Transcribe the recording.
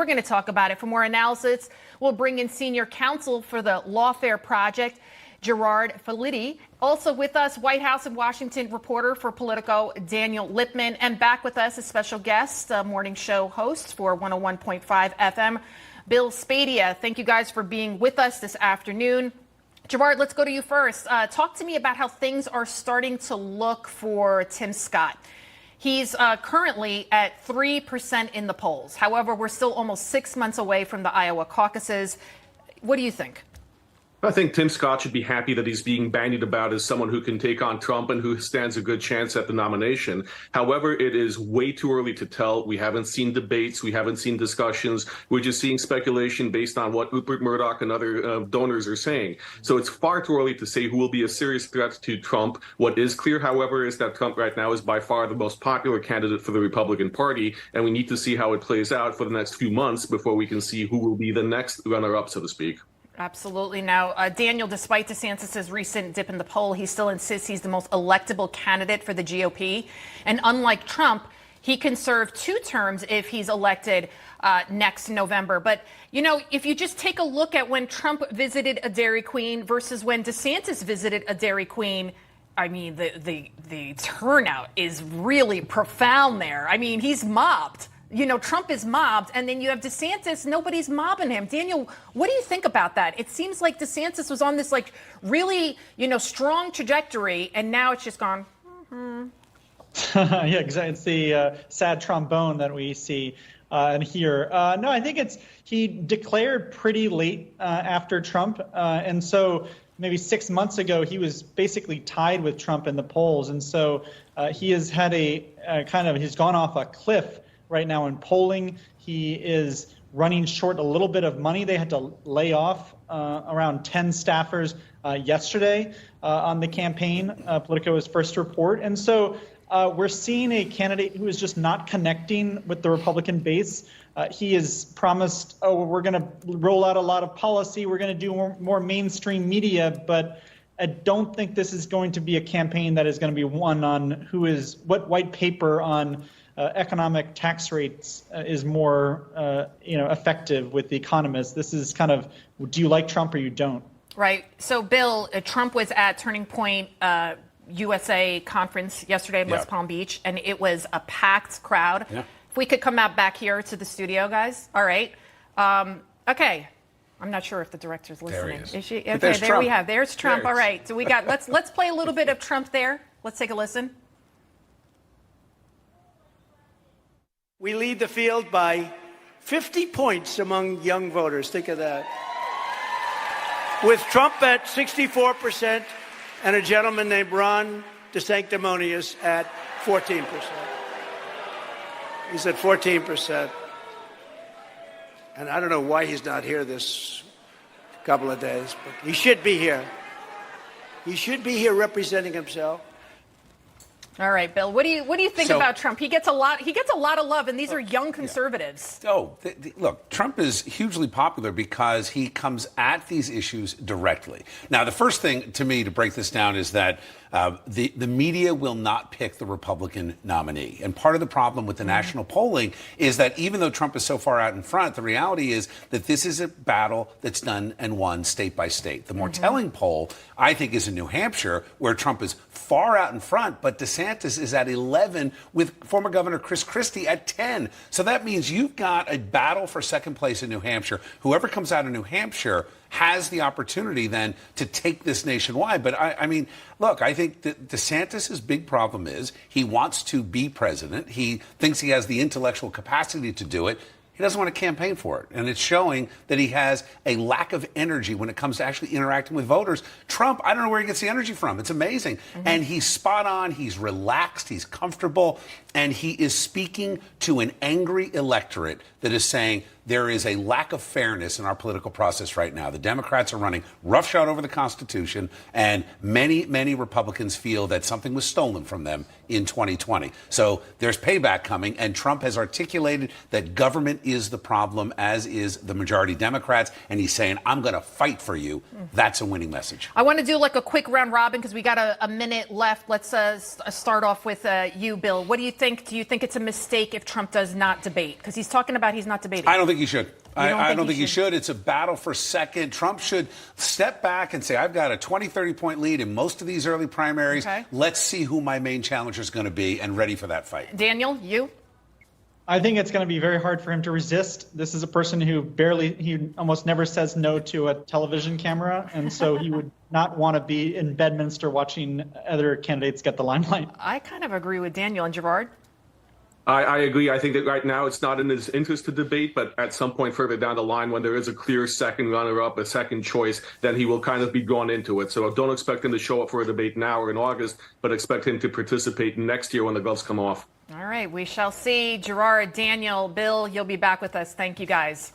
We're going to talk about it. For more analysis, we'll bring in senior counsel for the Lawfare Project, Gerard Filitti. Also with us, White House and Washington reporter for Politico, Daniel Lippman. And back with us, a special guest, morning show host for 101.5 FM, Bill Spadia. Thank you guys for being with us this afternoon. Gerard, let's go to you first. Talk to me about how things are starting to look for Tim Scott. He's currently at 3% in the polls. However, we're still almost 6 months away from the Iowa caucuses. What do you think? I think Tim Scott should be happy that he's being bandied about as someone who can take on Trump and who stands a good chance at the nomination. However, it is way too early to tell. We haven't seen debates. We haven't seen discussions. We're just seeing speculation based on what Rupert Murdoch and other donors are saying. So it's far too early to say who will be a serious threat to Trump. What is clear, however, is that Trump right now is by far the most popular candidate for the Republican Party, and we need to see how it plays out for the next few months before we can see who will be the next runner-up, so to speak. Absolutely. Now, Daniel, despite DeSantis' recent dip in the poll, he still insists he's the most electable candidate for the GOP. And unlike Trump, he can serve 2 terms if he's elected next November. But, you know, if you just take a look at when Trump visited a Dairy Queen versus when DeSantis visited a Dairy Queen, I mean, the turnout is really profound there. I mean, he's mobbed. You know, Trump is mobbed, and then you have DeSantis, nobody's mobbing him. Daniel, what do you think about that? It seems like DeSantis was on this, like, really, you know, strong trajectory, and now it's just gone. Yeah, exactly. It's the sad trombone that we see and hear. No, I think he declared pretty late after Trump, and so maybe 6 months ago, he was basically tied with Trump in the polls, and so he has had he's gone off a cliff right now in polling. He is running short a little bit of money. They had to lay off around 10 staffers yesterday on the campaign. Politico was first to report. And so we're seeing a candidate who is just not connecting with the Republican base. He has promised, we're going to roll out a lot of policy. We're going to do more mainstream media. But I don't think this is going to be a campaign that is going to be won on what white paper on economic tax rates is more, effective with the economists. This is kind of, do you like Trump or you don't? Right. So, Bill, Trump was at Turning Point USA conference yesterday in West Palm Beach, and it was a packed crowd. Yeah. If we could come out back here to the studio, guys. All right. Okay. I'm not sure if the director's listening. There he is she? But okay, there Trump. we have. There's Trump. All right. So we got let's play a little bit of Trump there. Let's take a listen. We lead the field by 50 points among young voters. Think of that. With Trump at 64% and a gentleman named Ron DeSantis at 14%. He's at 14%. And I don't know why he's not here this couple of days, but he should be here. He should be here representing himself. All right, Bill. What do you think about Trump? He gets a lot of love, and these are young conservatives. Yeah. Look, Trump is hugely popular because he comes at these issues directly. Now, the first thing to me to break this down is that the media will not pick the Republican nominee. And part of the problem with the national polling is that even though Trump is so far out in front, the reality is that this is a battle that's done and won state by state. The more telling poll, I think, is in New Hampshire, where Trump is far out in front, but DeSantis is at 11 with former Governor Chris Christie at 10. So that means you've got a battle for second place in New Hampshire. Whoever comes out of New Hampshire has the opportunity then to take this nationwide. But I mean, look, I think that DeSantis' big problem is he wants to be president. He thinks he has the intellectual capacity to do it. He doesn't want to campaign for it. And it's showing that he has a lack of energy when it comes to actually interacting with voters. Trump, I don't know where he gets the energy from. It's amazing. And he's spot on. He's relaxed. He's comfortable. And he is speaking to an angry electorate that is saying there is a lack of fairness in our political process right now. The Democrats are running roughshod over the Constitution, and many, many Republicans feel that something was stolen from them in 2020. So there's payback coming, and Trump has articulated that government is the problem, as is the majority Democrats, and he's saying, I'm going to fight for you. That's a winning message. I want to do like a quick round robin because we got a minute left. Let's start off with you, Bill. What do you think? Do you think it's a mistake if Trump does not debate? Because he's talking about he's not debating. I don't think think he should. don't I think don't he think he should? should. It's a battle for second. Trump should step back and say, I've got a 20, 30-point lead in most of these early primaries. Okay. Let's see who my main challenger is going to be and ready for that fight. Daniel, you? I think it's going to be very hard for him to resist. This is a person who he almost never says no to a television camera. And so he would not want to be in Bedminster watching other candidates get the limelight. I kind of agree with Daniel. And Gerard? I agree. I think that right now it's not in his interest to debate, but at some point further down the line, when there is a clear second runner-up, a second choice, then he will kind of be drawn into it. So don't expect him to show up for a debate now or in August, but expect him to participate next year when the gloves come off. All right, we shall see. Gerard, Daniel, Bill, you'll be back with us. Thank you, guys.